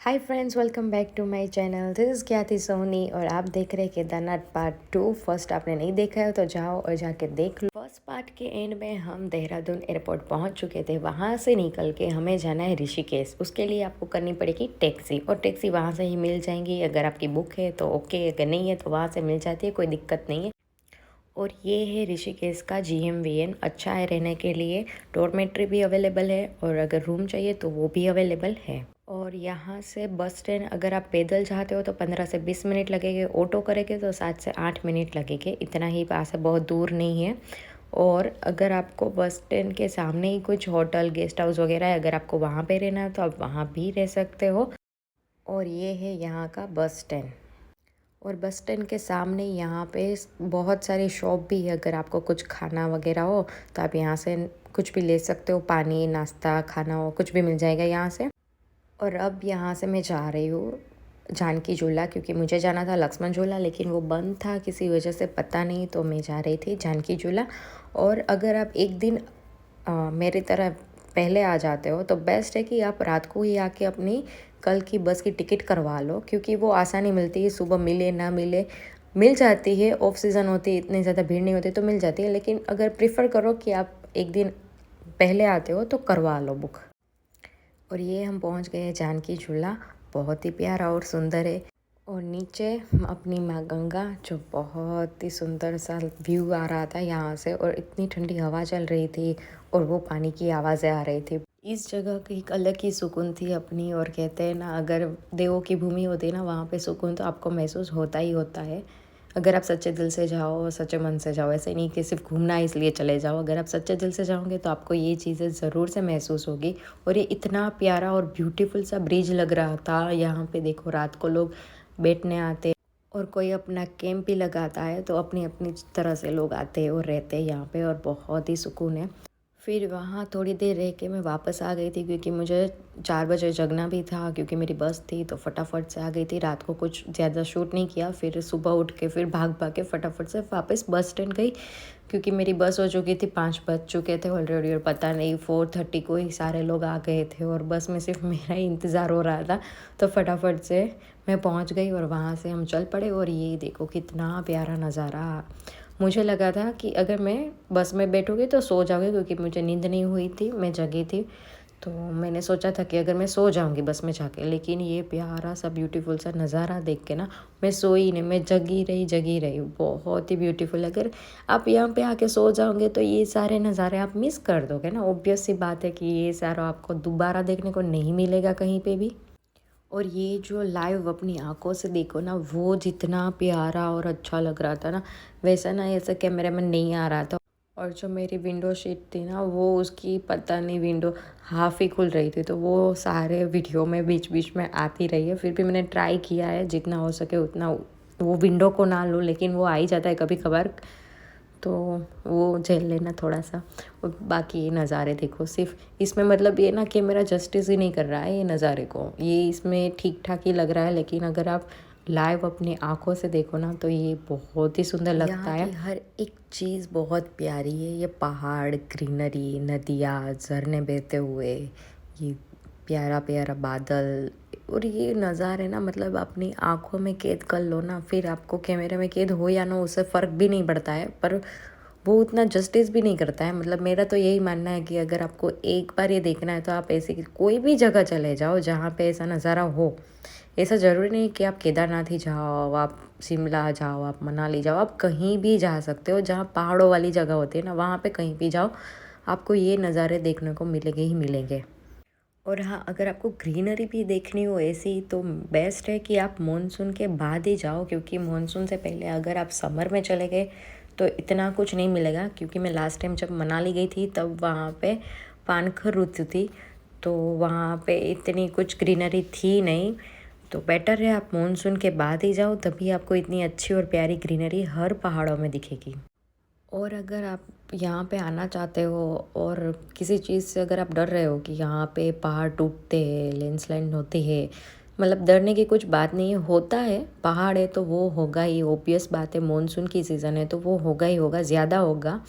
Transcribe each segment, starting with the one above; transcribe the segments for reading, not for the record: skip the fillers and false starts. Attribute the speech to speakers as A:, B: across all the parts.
A: Hi friends, welcome back to my channel. This is Khyati Soni और आप देख रहे हैं केदारनाथ पार्ट 2। फर्स्ट आपने नहीं देखा है तो जाओ और जाके देख लो। फर्स्ट पार्ट के एंड में हम देहरादून एयरपोर्ट पहुंच चुके थे। वहां से निकल के हमें जाना है ऋषिकेश। उसके लिए आपको करनी पड़ेगी टैक्सी, और टैक्सी वहां से ही मिल जाएंगी। अगर आपकी बुक है तो ओके, अगर नहीं है तो वहाँ से मिल जाती है, कोई दिक्कत नहीं है। और ये है ऋषिकेश का GMVN। अच्छा है रहने के लिए, डॉर्मेट्री भी अवेलेबल है, और अगर रूम चाहिए तो वो भी अवेलेबल है। और यहाँ से बस स्टैंड अगर आप पैदल जाते हो तो 15 से 20 मिनट लगेंगे, ऑटो करेंगे तो 7 से 8 मिनट लगेंगे। इतना ही पास है, बहुत दूर नहीं है। और अगर आपको बस स्टैंड के सामने ही कुछ होटल गेस्ट हाउस वगैरह है, अगर आपको वहाँ पे रहना है तो आप वहाँ भी रह सकते हो। और ये है यहाँ का बस स्टैंड। और बस स्टैंड के सामने यहाँ पे बहुत सारी शॉप भी है। अगर आपको कुछ खाना वगैरह हो तो आप यहाँ से कुछ भी ले सकते हो, पानी नाश्ता खाना हो कुछ भी मिल जाएगा यहाँ से। और अब यहाँ से मैं जा रही हूँ जानकी झूला, क्योंकि मुझे जाना था लक्ष्मण झूला लेकिन वो बंद था किसी वजह से, पता नहीं, तो मैं जा रही थी जानकी झूला। और अगर आप एक दिन मेरी तरह पहले आ जाते हो तो बेस्ट है कि आप रात को ही आके अपनी कल की बस की टिकट करवा लो, क्योंकि वो आसानी मिलती है। सुबह मिले ना मिले, मिल जाती है। ऑफ सीज़न होती है, इतनी ज़्यादा भीड़ नहीं होती तो मिल जाती है। लेकिन अगर प्रेफर करो कि आप एक दिन पहले आते हो तो करवा लो बुक। और ये हम पहुंच गए जानकी झूला। बहुत ही प्यारा और सुंदर है। और नीचे अपनी माँ गंगा, जो बहुत ही सुंदर सा व्यू आ रहा था यहाँ से, और इतनी ठंडी हवा चल रही थी और वो पानी की आवाज़ें आ रही थी। इस जगह की एक अलग ही सुकून थी अपनी। और कहते हैं ना, अगर देवों की भूमि होती है ना, वहाँ पे सुकून तो आपको महसूस होता ही होता है। अगर आप सच्चे दिल से जाओ, सच्चे मन से जाओ, ऐसे नहीं कि सिर्फ घूमना इसलिए चले जाओ। अगर आप सच्चे दिल से जाओगे तो आपको ये चीज़ें ज़रूर से महसूस होगी। और ये इतना प्यारा और ब्यूटीफुल सा ब्रिज लग रहा था। यहाँ पे देखो, रात को लोग बैठने आते और कोई अपना कैंप भी लगाता है, तो अपनी अपनी तरह से लोग आते हैं और रहते हैं यहाँ पे, और बहुत ही सुकून है। फिर वहाँ थोड़ी देर रह के मैं वापस आ गई थी, क्योंकि मुझे 4 बजे जगना भी था, क्योंकि मेरी बस थी। तो फटाफट से आ गई थी। रात को कुछ ज़्यादा शूट नहीं किया। फिर सुबह उठ के फिर भाग भाग के फटाफट से वापस बस स्टैंड गई, क्योंकि मेरी बस हो चुकी थी, 5 बज चुके थे ऑलरेडी। और पता नहीं 4:30 को ही सारे लोग आ गए थे और बस में सिर्फ मेरा ही इंतज़ार हो रहा था। तो फटाफट से मैं पहुंच गई और वहाँ से हम चल पड़े। और ये देखो कितना प्यारा नज़ारा। मुझे लगा था कि अगर मैं बस में बैठूँगी तो सो जाऊँगी, क्योंकि मुझे नींद नहीं हुई थी, मैं जगी थी। तो मैंने सोचा था कि अगर मैं सो जाऊँगी बस में जाके, लेकिन ये प्यारा सा ब्यूटीफुल सा नज़ारा देख के ना, मैं सोई नहीं, मैं जगी रही। बहुत ही ब्यूटीफुल। अगर आप यहाँ पे आके सो जाओगे तो ये सारे नज़ारे आप मिस कर दोगे ना। ऑब्वियस सी बात है कि ये सारा आपको दोबारा देखने को नहीं मिलेगा कहीं पे भी। और ये जो लाइव अपनी आंखों से देखो ना, वो जितना प्यारा और अच्छा लग रहा था ना, वैसा ना ऐसे कैमरे में नहीं आ रहा था। और जो मेरी विंडो शीट थी ना, वो उसकी पता नहीं विंडो हाफ ही खुल रही थी, तो वो सारे वीडियो में बीच बीच में आती रही है। फिर भी मैंने ट्राई किया है जितना हो सके उतना वो विंडो को ना लूँ, लेकिन वो आ ही जाता है कभी कभार, तो वो झेल लेना थोड़ा सा। और बाकी ये नज़ारे देखो, सिर्फ इसमें मतलब ये ना कि मेरा जस्टिस ही नहीं कर रहा है ये नज़ारे को, ये इसमें ठीक ठाक ही लग रहा है। लेकिन अगर आप लाइव अपनी आंखों से देखो ना तो ये बहुत ही सुंदर लगता है। हर एक चीज़ बहुत प्यारी है। ये पहाड़, ग्रीनरी, नदियाँ, झरने बहते हुए, ये प्यारा प्यारा बादल, और ये नज़ारे ना, मतलब अपनी आंखों में कैद कर लो ना, फिर आपको कैमरे में कैद हो या ना, उससे फ़र्क भी नहीं पड़ता है। पर वो उतना जस्टिस भी नहीं करता है। मतलब मेरा तो यही मानना है कि अगर आपको एक बार ये देखना है तो आप ऐसे कोई भी जगह चले जाओ जहाँ पे ऐसा नज़ारा हो। ऐसा ज़रूरी नहीं कि आप केदारनाथ ही जाओ, आप शिमला जाओ, आप मनाली जाओ, आप कहीं भी जा सकते हो जहाँ पहाड़ों वाली जगह होती है ना, वहाँ पे कहीं भी जाओ, आपको ये नज़ारे देखने को मिलेंगे ही मिलेंगे। और हाँ, अगर आपको ग्रीनरी भी देखनी हो ऐसी, तो बेस्ट है कि आप मानसून के बाद ही जाओ, क्योंकि मानसून से पहले अगर आप समर में चले गए तो इतना कुछ नहीं मिलेगा। क्योंकि मैं लास्ट टाइम जब मनाली गई थी तब वहाँ पे पानखर ऋतु थी, तो वहाँ पे इतनी कुछ ग्रीनरी थी नहीं। तो बेटर है आप मानसून के बाद ही जाओ, तभी आपको इतनी अच्छी और प्यारी ग्रीनरी हर पहाड़ों में दिखेगी। और अगर आप यहाँ पे आना चाहते हो और किसी चीज़ से अगर आप डर रहे हो कि यहाँ पे पहाड़ टूटते हैं, लैंडस्लाइड होती है, मतलब डरने की कुछ बात नहीं है। होता है, पहाड़ है तो वो होगा ही, ओबियस बात है। मॉनसून की सीज़न है तो वो होगा ही होगा, ज़्यादा होगा।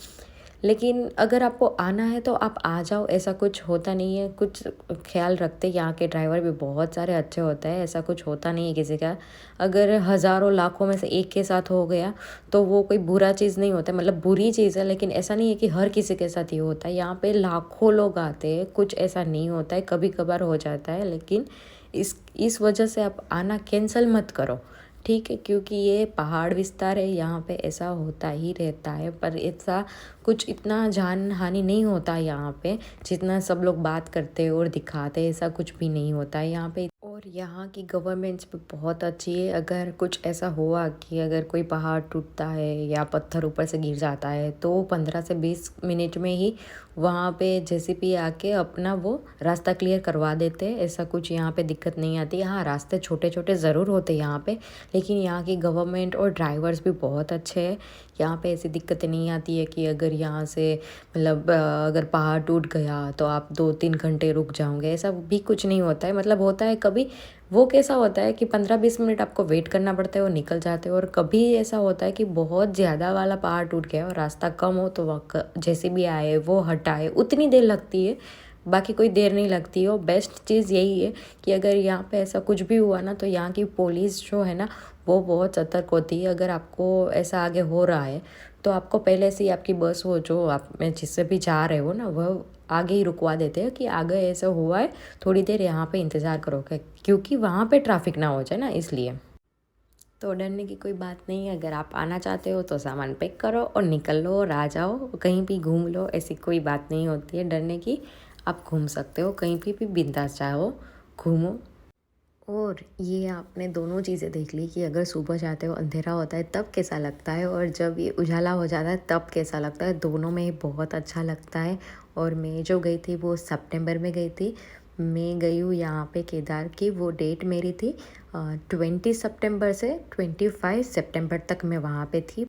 A: लेकिन अगर आपको आना है तो आप आ जाओ, ऐसा कुछ होता नहीं है। कुछ ख्याल रखते, यहाँ के ड्राइवर भी बहुत सारे अच्छे होते हैं, ऐसा कुछ होता नहीं है किसी का। अगर हज़ारों लाखों में से एक के साथ हो गया तो वो कोई बुरा चीज़ नहीं होता, मतलब बुरी चीज़ है, लेकिन ऐसा नहीं है कि हर किसी के साथ ही होता है। यहाँ पे लाखों लोग आते हैं, कुछ ऐसा नहीं होता है, कभी कभार हो जाता है, लेकिन इस वजह से आप आना कैंसिल मत करो, ठीक है? क्योंकि ये पहाड़ विस्तार है, यहाँ पे ऐसा होता ही रहता है, पर ऐसा कुछ इतना जान हानि नहीं होता यहाँ पे जितना सब लोग बात करते हैं और दिखाते हैं, ऐसा कुछ भी नहीं होता है यहाँ पे। और यहाँ की गवर्नमेंट्स भी बहुत अच्छी है। अगर कुछ ऐसा हुआ कि अगर कोई पहाड़ टूटता है या पत्थर ऊपर से गिर जाता है तो 15 से 20 मिनट में ही वहाँ पे जेसीबी आके अपना वो रास्ता क्लियर करवा देते हैं। ऐसा कुछ यहाँ पे दिक्कत नहीं आती। हाँ, रास्ते छोटे छोटे ज़रूर होते हैं यहाँ पे, लेकिन यहाँ की गवर्नमेंट और ड्राइवर्स भी बहुत अच्छे हैं। यहाँ पे ऐसी दिक्कतें नहीं आती है कि अगर यहाँ से मतलब अगर पहाड़ टूट गया तो आप 2-3 घंटे रुक जाओगे, ऐसा भी कुछ नहीं होता है। मतलब होता है कभी वो कैसा होता है कि 15-20 मिनट आपको वेट करना पड़ता है और निकल जाते हो, और कभी ऐसा होता है कि बहुत ज़्यादा वाला पहाड़ टूट गया और रास्ता कम हो तो जैसे भी आए वो हटाए, उतनी देर लगती है, बाकी कोई देर नहीं लगती है। और बेस्ट चीज़ यही है कि अगर यहाँ पे ऐसा कुछ भी हुआ ना तो यहाँ की पुलिस जो है ना वो बहुत सतर्क होती है। अगर आपको ऐसा आगे हो रहा है तो आपको पहले से ही आपकी बस हो जो आप में जिससे भी जा रहे हो ना वह आगे ही रुकवा देते हैं कि आगे ऐसा हुआ है, थोड़ी देर यहाँ पे इंतज़ार करो, क्योंकि वहाँ पे ट्रैफिक ना हो जाए ना, इसलिए। तो डरने की कोई बात नहीं है। अगर आप आना चाहते हो तो सामान पैक करो और निकल लो और आ जाओ, कहीं भी घूम लो, ऐसी कोई बात नहीं होती है डरने की। आप घूम सकते हो कहीं भी बिंदास चाहो घूमो। और ये आपने दोनों चीज़ें देख ली कि अगर सुबह जाते हो अंधेरा होता है तब कैसा लगता है, और जब ये उजाला हो जाता है तब कैसा लगता है, दोनों में ही बहुत अच्छा लगता है। और मैं जो गई थी वो सितंबर में गई थी। मैं गई हूँ यहाँ पे केदार की, वो डेट मेरी थी 20 सितंबर से 25 सितंबर तक मैं वहाँ पे थी।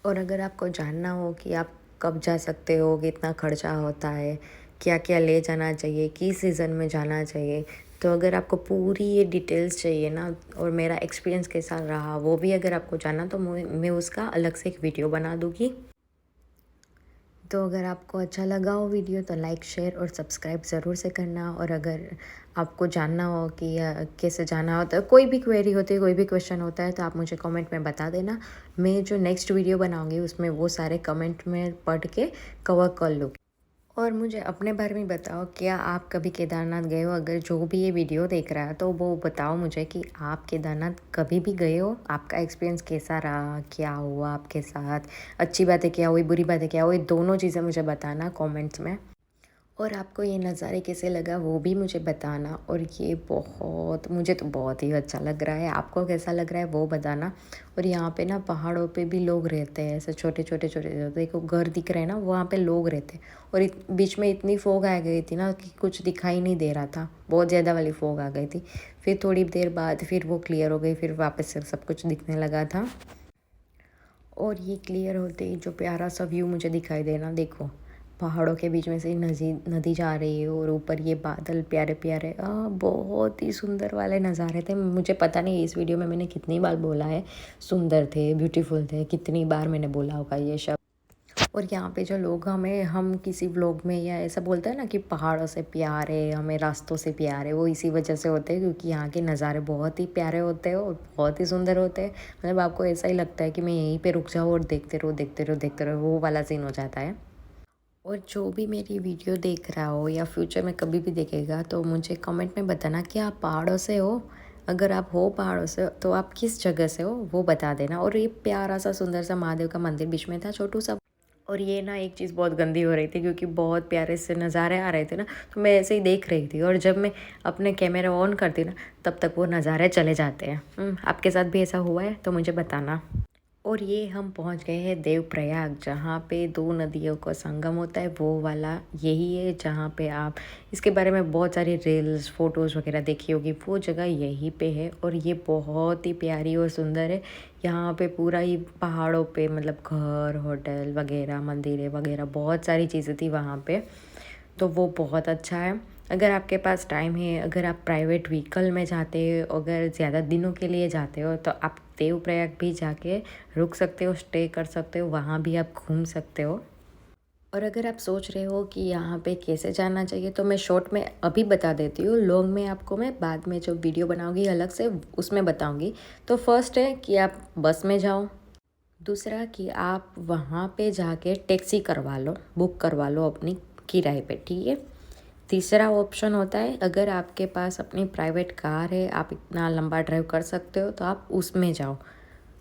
A: और अगर आपको जानना हो कि आप कब जा सकते हो, कितना खर्चा होता है, क्या क्या ले जाना चाहिए, किस सीज़न में जाना चाहिए, तो अगर आपको पूरी ये डिटेल्स चाहिए ना और मेरा एक्सपीरियंस कैसा रहा वो भी अगर आपको जानना, तो मैं उसका अलग से एक वीडियो बना दूँगी। तो अगर आपको अच्छा लगा हो वीडियो तो लाइक शेयर और सब्सक्राइब ज़रूर से करना। और अगर आपको जानना हो कि कैसे जाना होता है, कोई भी क्वेरी होती है, कोई भी क्वेश्चन होता है, तो आप मुझे कमेंट में बता देना। मैं जो नेक्स्ट वीडियो बनाऊंगी उसमें वो सारे कमेंट में पढ़ के कवर कर लूँगी। और मुझे अपने बारे में बताओ, क्या आप कभी केदारनाथ गए हो? अगर जो भी ये वीडियो देख रहा है तो वो बताओ मुझे कि आप केदारनाथ कभी भी गए हो, आपका एक्सपीरियंस कैसा रहा, क्या हुआ आपके साथ, अच्छी बातें क्या हुई, बुरी बातें क्या हुई, दोनों चीज़ें मुझे बताना कमेंट्स में। और आपको ये नज़ारे कैसे लगा वो भी मुझे बताना। और ये बहुत, मुझे तो बहुत ही अच्छा लग रहा है, आपको कैसा लग रहा है वो बताना। और यहाँ पे ना पहाड़ों पे भी लोग रहते हैं, ऐसे छोटे छोटे छोटे छोटे देखो घर दिख रहे हैं ना, वहाँ पे लोग रहते हैं। और बीच में इतनी फोग आ गई थी ना कि कुछ दिखाई नहीं दे रहा था, बहुत ज़्यादा वाली फोग आ गई थी। फिर थोड़ी देर बाद फिर वो क्लियर हो गई, फिर वापस से सब कुछ दिखने लगा था। और ये क्लियर होते ही जो प्यारा सा व्यू मुझे दिखाई देना, देखो पहाड़ों के बीच में से नदी नदी जा रही है और ऊपर ये बादल प्यारे प्यारे, बहुत ही सुंदर वाले नज़ारे थे। मुझे पता नहीं इस वीडियो में मैंने कितनी बार बोला है सुंदर थे, ब्यूटीफुल थे, कितनी बार मैंने बोला होगा ये शब्द। और यहाँ पे जो लोग हमें, हम किसी व्लॉग में या ऐसा बोलते हैं ना कि पहाड़ों से प्यार है, हमें रास्तों से प्यार है, वो इसी वजह से होते हैं क्योंकि यहाँ के नज़ारे बहुत ही प्यारे होते हैं और बहुत ही सुंदर होते हैं। मतलब आपको ऐसा ही लगता है कि मैं यहीं पे रुक जाऊँ और देखते रहो देखते रहो देखते रहो, वो वाला सीन हो जाता है। और जो भी मेरी वीडियो देख रहा हो या फ्यूचर में कभी भी देखेगा तो मुझे कमेंट में बताना कि आप पहाड़ों से हो। अगर आप हो पहाड़ों से तो आप किस जगह से हो वो बता देना। और ये प्यारा सा सुंदर सा महादेव का मंदिर बीच में था, छोटू सा। और ये ना एक चीज़ बहुत गंदी हो रही थी क्योंकि बहुत प्यारे से नज़ारे आ रहे थे ना, तो मैं ऐसे ही देख रही थी। और जब मैं अपने कैमरा ऑन करती ना तब तक वो नज़ारे चले जाते हैं। आपके साथ भी ऐसा हुआ है तो मुझे बताना। और ये हम पहुंच गए हैं देवप्रयाग, जहाँ पे दो नदियों का संगम होता है, वो वाला यही है जहाँ पे आप इसके बारे में बहुत सारी रील्स फोटोज़ वगैरह देखी होगी, वो जगह यहीं पे है। और ये बहुत ही प्यारी और सुंदर है। यहाँ पे पूरा ही पहाड़ों पे मतलब घर, होटल वगैरह, मंदिरें वगैरह, बहुत सारी चीज़ें थी वहाँ पे, तो वो बहुत अच्छा है। अगर आपके पास टाइम है, अगर आप प्राइवेट व्हीकल में जाते हो, अगर ज़्यादा दिनों के लिए जाते हो तो आप देवप्रयाग भी जाके रुक सकते हो, स्टे कर सकते हो, वहाँ भी आप घूम सकते हो। और अगर आप सोच रहे हो कि यहाँ पे कैसे जाना चाहिए तो मैं शॉर्ट में अभी बता देती हूँ, लॉन्ग में आपको मैं बाद में जो वीडियो बनाऊँगी अलग से उसमें बताऊँगी। तो फर्स्ट है कि आप बस में जाओ, दूसरा कि आप वहाँ पे जाके टैक्सी करवा लो, बुक करवा लो अपनी किराए पे, ठीक है। तीसरा ऑप्शन होता है अगर आपके पास अपनी प्राइवेट कार है, आप इतना लंबा ड्राइव कर सकते हो तो आप उसमें जाओ।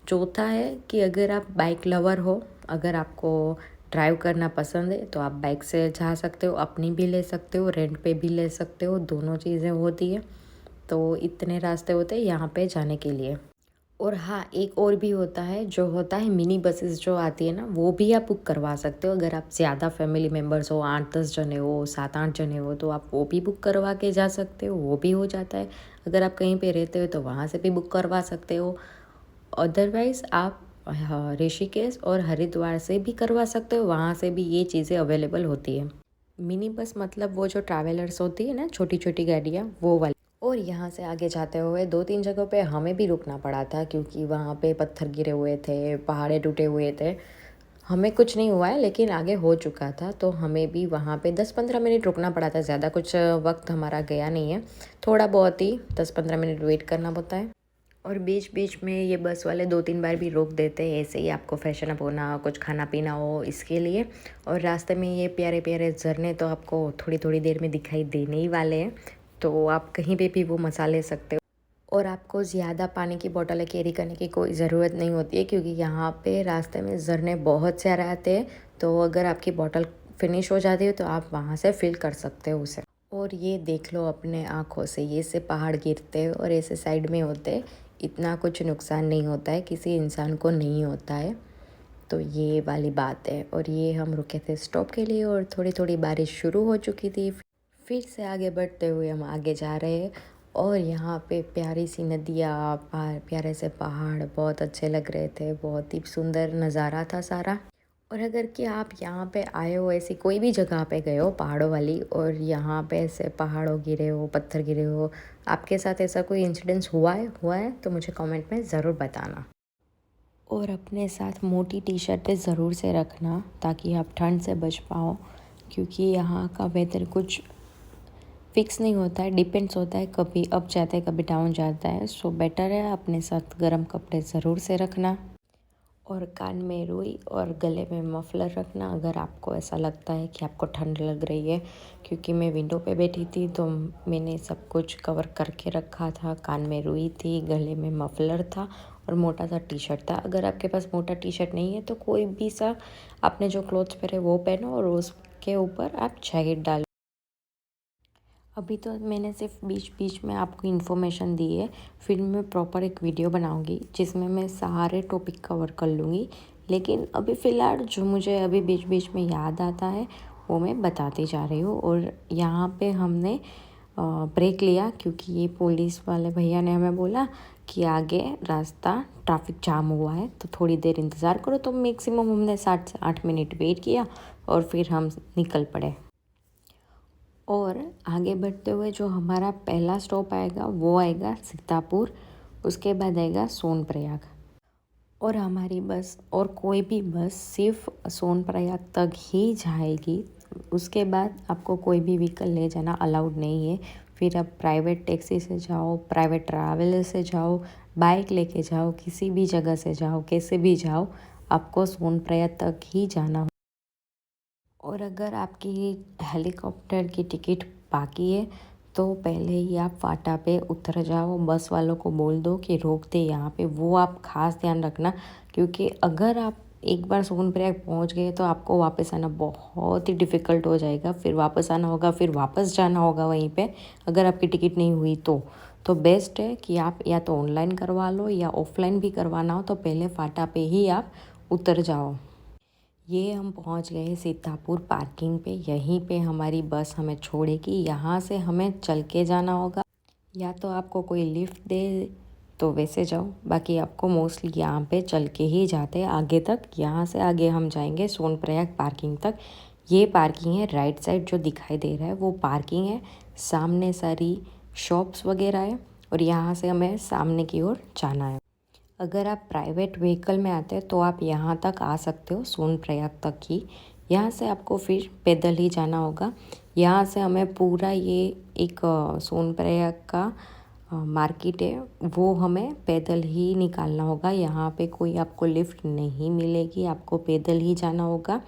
A: चौथा है कि अगर आप बाइक लवर हो, अगर आपको ड्राइव करना पसंद है तो आप बाइक से जा सकते हो, अपनी भी ले सकते हो, रेंट पे भी ले सकते हो, दोनों चीज़ें होती है। तो इतने रास्ते होते हैं यहाँ पे जाने के लिए। और हाँ, एक और भी होता है जो होता है मिनी बसेस जो आती है ना, वो भी आप बुक करवा सकते हो। अगर आप ज़्यादा फैमिली मेम्बर्स हो, 8-10 जने हो, 7-8 जने हो, तो आप वो भी बुक करवा के जा सकते हो, वो भी हो जाता है। अगर आप कहीं पे रहते हो तो वहाँ से भी बुक करवा सकते हो। अदरवाइज़ आप ऋषिकेश और हरिद्वार से भी करवा सकते हो, वहाँ से भी ये चीज़ें अवेलेबल होती है। मिनी बस मतलब वो जो ट्रैवलर्स होती है ना, छोटी छोटी गाड़ियाँ, वो वाली। और यहाँ से आगे जाते हुए 2-3 जगहों पे हमें भी रुकना पड़ा था क्योंकि वहाँ पे पत्थर गिरे हुए थे, पहाड़े टूटे हुए थे। हमें कुछ नहीं हुआ है लेकिन आगे हो चुका था, तो हमें भी वहाँ पे 10-15 मिनट रुकना पड़ा था। ज़्यादा कुछ वक्त हमारा गया नहीं है, थोड़ा बहुत ही 10-15 मिनट वेट करना पड़ता है। और बीच बीच में ये बस वाले 2-3 बार भी रोक देते हैं, ऐसे ही आपको फ्रेशन अप होना, कुछ खाना पीना हो इसके लिए। और रास्ते में ये प्यारे प्यारे झरने तो आपको थोड़ी थोड़ी देर में दिखाई देने ही वाले हैं, तो आप कहीं पे भी वो मसा ले सकते हो। और आपको ज़्यादा पानी की बोतलें कैरी करने की कोई ज़रूरत नहीं होती है क्योंकि यहाँ पे रास्ते में झरने बहुत सारे आते हैं, तो अगर आपकी बोतल फिनिश हो जाती है तो आप वहाँ से फिल कर सकते हो उसे। और ये देख लो अपने आँखों से, ये से पहाड़ गिरते हैं और ऐसे साइड में होते हैं, इतना कुछ नुकसान नहीं होता है, किसी इंसान को नहीं होता है। तो ये वाली बात है। और ये हम रुके थे स्टॉप के लिए और थोड़ी थोड़ी बारिश शुरू हो चुकी थी। फिर से आगे बढ़ते हुए हम आगे जा रहे हैं और यहाँ पे प्यारी सी नदियाँ, प्यारे से पहाड़ बहुत अच्छे लग रहे थे, बहुत ही सुंदर नज़ारा था सारा। और अगर कि आप यहाँ पे आए हो, ऐसी कोई भी जगह पे गए हो पहाड़ों वाली और यहाँ पे ऐसे पहाड़ों गिरे हो, पत्थर गिरे हो, आपके साथ ऐसा कोई इंसिडेंस हुआ है तो मुझे कमेंट में ज़रूर बताना। और अपने साथ मोटी टी शर्टें ज़रूर से रखना ताकि आप ठंड से बच पाओ, क्योंकि यहाँ का वेदर कुछ फिक्स नहीं होता है, डिपेंड्स होता है, कभी अप जाता है कभी डाउन जाता है। सो बेटर है अपने साथ गर्म कपड़े ज़रूर से रखना। और कान में रुई और गले में मफलर रखना अगर आपको ऐसा लगता है कि आपको ठंड लग रही है, क्योंकि मैं विंडो पे बैठी थी तो मैंने सब कुछ कवर करके रखा था। कान में रुई थी, गले में मफलर था और मोटा सा टी शर्ट था। अगर आपके पास मोटा टी शर्ट नहीं है तो कोई भी सा आपने जो क्लोथ्स पहने वो पहनो और उसके ऊपर आप जैकेट डालो। अभी तो मैंने सिर्फ बीच बीच में आपको इन्फॉर्मेशन दी है, फिर मैं प्रॉपर एक वीडियो बनाऊंगी जिसमें मैं सारे टॉपिक कवर कर लूँगी। लेकिन अभी फ़िलहाल जो मुझे अभी बीच बीच में याद आता है वो मैं बताती जा रही हूँ। और यहाँ पे हमने ब्रेक लिया क्योंकि ये पुलिस वाले भैया ने हमें बोला कि आगे रास्ता ट्रैफिक जाम हुआ है तो थोड़ी देर इंतज़ार करो। तो मैक्सिमम हमने 7 से 8 मिनट वेट किया और फिर हम निकल पड़े। और आगे बढ़ते हुए जो हमारा पहला स्टॉप आएगा वो आएगा सीतापुर, उसके बाद आएगा सोनप्रयाग। और हमारी बस और कोई भी बस सिर्फ सोनप्रयाग तक ही जाएगी, उसके बाद आपको कोई भी व्हीकल ले जाना अलाउड नहीं है। फिर आप प्राइवेट टैक्सी से जाओ, प्राइवेट ट्रैवलर से जाओ, बाइक लेके जाओ, किसी भी जगह से जाओ, कैसे भी जाओ, आपको सोनप्रयाग तक ही जाना। और अगर आपकी हेलीकॉप्टर की टिकट बाकी है तो पहले ही आप फाटा पे उतर जाओ, बस वालों को बोल दो कि रोक दे यहाँ पे, वो आप ख़ास ध्यान रखना। क्योंकि अगर आप एक बार सोनप्रयाग पहुँच गए तो आपको वापस आना बहुत ही डिफ़िकल्ट हो जाएगा। फिर वापस आना होगा, फिर वापस जाना होगा वहीं पे, अगर आपकी टिकट नहीं हुई तो बेस्ट है कि आप या तो ऑनलाइन करवा लो या ऑफलाइन भी करवाना हो तो पहले फाटा पे ही आप उतर जाओ। ये हम पहुंच गए सीतापुर पार्किंग पे, यहीं पे हमारी बस हमें छोड़ेगी। यहाँ से हमें चल के जाना होगा, या तो आपको कोई लिफ्ट दे तो वैसे जाओ, बाकी आपको मोस्टली यहाँ पे चल के ही जाते हैं आगे तक। यहाँ से आगे हम जाएंगे सोनप्रयाग पार्किंग तक। ये पार्किंग है, राइट साइड जो दिखाई दे रहा है वो पार्किंग है, सामने सारी शॉप्स वगैरह है और यहाँ से हमें सामने की ओर जाना है। अगर आप प्राइवेट व्हीकल में आते हैं तो आप यहाँ तक आ सकते हो, सोनप्रयाग तक ही। यहाँ से आपको फिर पैदल ही जाना होगा। यहाँ से हमें पूरा ये एक सोनप्रयाग का मार्केट है, वो हमें पैदल ही निकालना होगा। यहाँ पे कोई आपको लिफ्ट नहीं मिलेगी, आपको पैदल ही जाना होगा।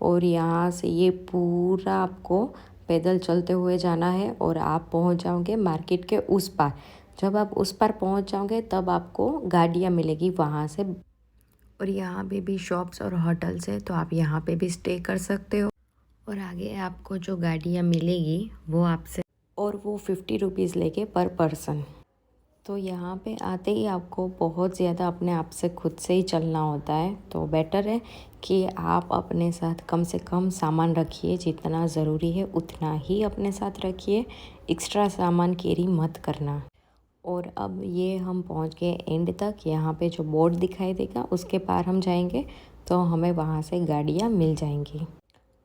A: और यहाँ से ये पूरा आपको पैदल चलते हुए जाना है और आप पहुँच जाओगे मार्केट के उस पार। जब आप उस पार पहुँच जाओगे तब आपको गाड़ियाँ मिलेगी वहाँ से। और यहाँ पे भी शॉप्स और होटल्स है, तो आप यहाँ पे भी स्टे कर सकते हो। और आगे आपको जो गाड़ियाँ मिलेगी वो आपसे, और वो 50 रुपीज़ लेके पर पर्सन। तो यहाँ पे आते ही आपको बहुत ज़्यादा अपने आप से खुद से ही चलना होता है, तो बेटर है कि आप अपने साथ कम से कम सामान रखिए, जितना ज़रूरी है उतना ही अपने साथ रखिए, एक्स्ट्रा सामान कैरी मत करना। और अब ये हम पहुँच गए एंड तक। यहाँ पे जो बोर्ड दिखाई देगा उसके पार हम जाएंगे तो हमें वहाँ से गाड़ियाँ मिल जाएंगी।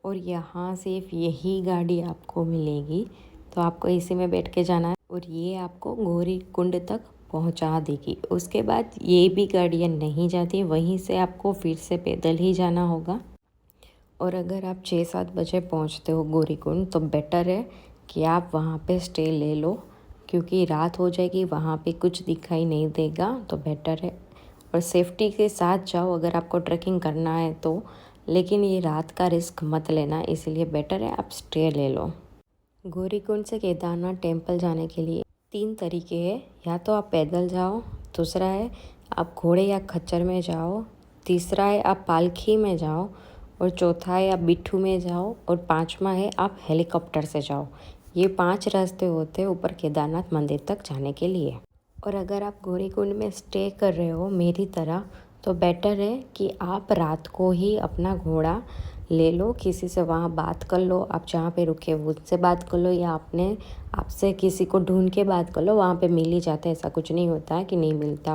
A: और यहाँ सिर्फ यही गाड़ी आपको मिलेगी, तो आपको इसी में बैठ के जाना है और ये आपको गौरी कुंड तक पहुँचा देगी। उसके बाद ये भी गाड़ियाँ नहीं जाती, वहीं से आपको फिर से पैदल ही जाना होगा। और अगर आप 6-7 बजे पहुँचते हो गौरी कुंड तो बेटर है कि आप वहाँ पे स्टे ले लो, क्योंकि रात हो जाएगी, वहाँ पे कुछ दिखाई नहीं देगा, तो बेटर है। और सेफ्टी के साथ जाओ अगर आपको ट्रैकिंग करना है तो, लेकिन ये रात का रिस्क मत लेना, इसलिए बेटर है आप स्टे ले लो। गौरीकुंड से केदारनाथ टेम्पल जाने के लिए 3 तरीके हैं। या तो आप पैदल जाओ, दूसरा है आप घोड़े या खच्चर में जाओ, तीसरा है आप पालखी में जाओ, और चौथा है आप बिट्ठू में जाओ, और पांचवा है आप हेलीकॉप्टर से जाओ। ये 5 रास्ते होते हैं ऊपर केदारनाथ मंदिर तक जाने के लिए। और अगर आप गौरीकुंड में स्टे कर रहे हो मेरी तरह, तो बेटर है कि आप रात को ही अपना घोड़ा ले लो, किसी से वहाँ बात कर लो, आप जहाँ पे रुके हो उनसे बात कर लो, या अपने आपसे किसी को ढूंढ के बात कर लो, वहाँ पे मिल ही जाता है, ऐसा कुछ नहीं होता है कि नहीं मिलता।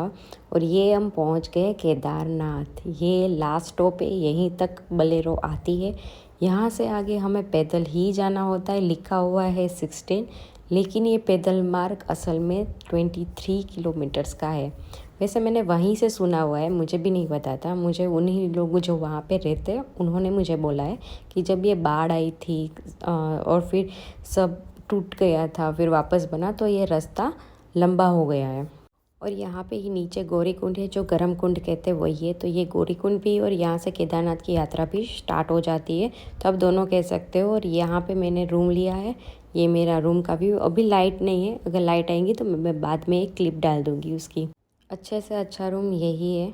A: और ये हम पहुँच गए केदारनाथ, ये लास्ट स्टॉप है, यहीं तक बोलेरो आती है। यहाँ से आगे हमें पैदल ही जाना होता है, लिखा हुआ है 16, लेकिन ये पैदल मार्ग असल में 23 किलोमीटर्स का है। वैसे मैंने वहीं से सुना हुआ है, मुझे भी नहीं पता था, मुझे उन्हीं लोग जो वहाँ पे रहते हैं उन्होंने मुझे बोला है कि जब ये बाढ़ आई थी और फिर सब टूट गया था, फिर वापस बना, तो ये रास्ता लंबा हो गया है। और यहाँ पे ही नीचे गौरी कुंड है, जो गर्म कुंड कहते हैं वही है। तो ये गौरी कुंड भी और यहाँ से केदारनाथ की यात्रा भी स्टार्ट हो जाती है, तो आप दोनों कह सकते हो। और यहाँ पे मैंने रूम लिया है, ये मेरा रूम का व्यू। अभी लाइट नहीं है, अगर लाइट आएंगी तो मैं बाद में एक क्लिप डाल दूँगी उसकी। अच्छे से अच्छा रूम यही है,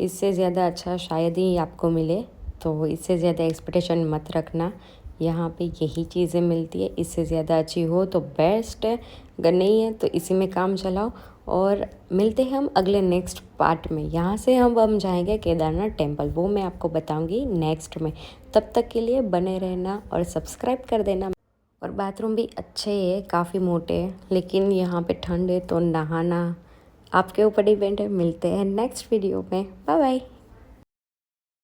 A: इससे ज़्यादा अच्छा शायद ही आपको मिले, तो इससे ज़्यादा एक्सपेक्टेशन मत रखना। यहाँ पे यही चीज़ें मिलती है, इससे ज़्यादा अच्छी हो तो बेस्ट है, अगर नहीं है तो इसी में काम चलाओ। और मिलते हैं हम अगले नेक्स्ट पार्ट में। यहाँ से हम जाएंगे केदारनाथ टेम्पल, वो मैं आपको बताऊँगी नेक्स्ट में। तब तक के लिए बने रहना और सब्सक्राइब कर देना। और बाथरूम भी अच्छे है, काफ़ी मोटे हैं, लेकिन यहाँ पे ठंड है तो नहाना आपके ऊपर डिपेंड है। मिलते हैं नेक्स्ट वीडियो में, बाय बाय।